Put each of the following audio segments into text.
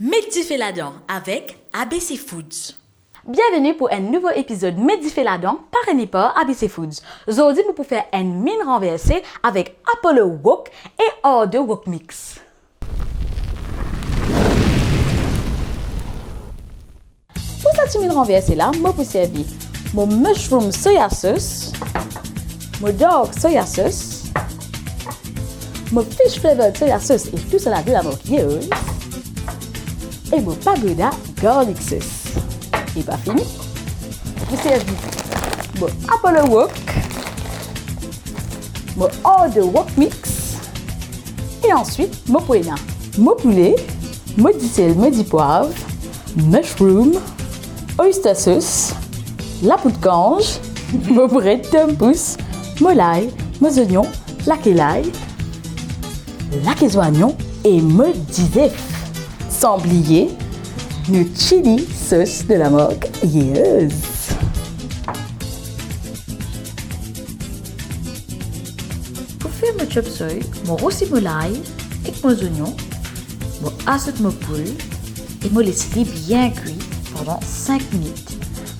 Médifait la dent avec ABC Foods. Bienvenue pour un nouveau épisode Médifait la dent parrainé par ABC Foods. Aujourd'hui, nous pouvons faire une mine renversée avec Apollo Wok et hors de Wok Mix. Pour cette mine renversée là, je peux servir mon mushroom soya sauce, mon dog soya sauce, mon fish flavored soya sauce et tout cela de la marque Yeo's, et mon pagoda garlic sauce. Et pas fini. Je servis mon Apollo Wok, mon hors de Wok Mix, et ensuite mon poena, mon poulet, mon sel, mon poivre, mushroom, oyster sauce, la poudre cange, mon bread tempus, mon l'ail, mon oignons, la l'ail, la oignon et mon disef. Sans oublier le chili sauce de la marque Yeo's. Pour faire mon chop suey, je rossi mon l'ail avec mes oignons, je ajoute mon poule et je laisse bien cuit pendant 5 minutes.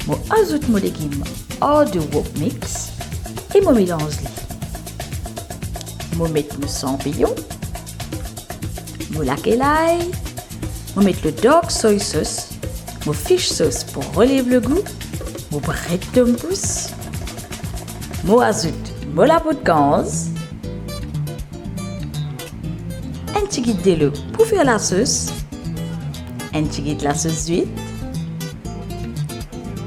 Je ajoute mes légumes hors de Wok Mix et je mélange les. Je mets mes champignons, je l'ail. Je mets le dog soy sauce, mon fish sauce pour relever le goût, mon bread tempus, je ajoute la poudre cange, un petit guide de l'eau pour faire la sauce, un petit guide de la sauce d'huile,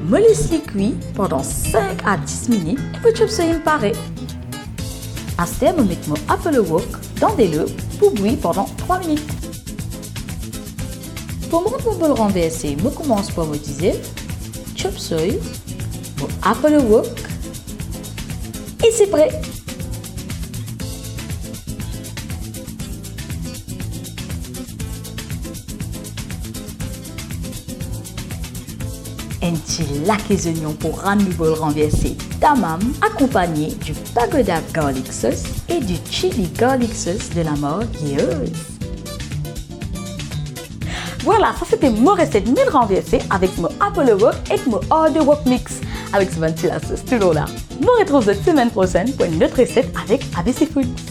je laisse les cuire pendant 5 à 10 minutes et mon chop suey me paraît. À ce terme, je mets mon Apollo Wok dans de l'eau pour bouillir pendant 3 minutes. Pour rendre mon bol renversé, je commence par mon chop suey, mon Apollo Wok et c'est prêt. Un petit lac les oignons pour rendre le bol renversé tamam, accompagné du pagoda garlic sauce et du chili garlic sauce de la marque Yeo's. Voilà, ça c'était mon recette mille renversée avec mon Apollo Wok et mon hors de Wok Mix avec ce venti la sauce toujours là. Nous retrouvons la semaine prochaine pour une autre recette avec ABC Foods.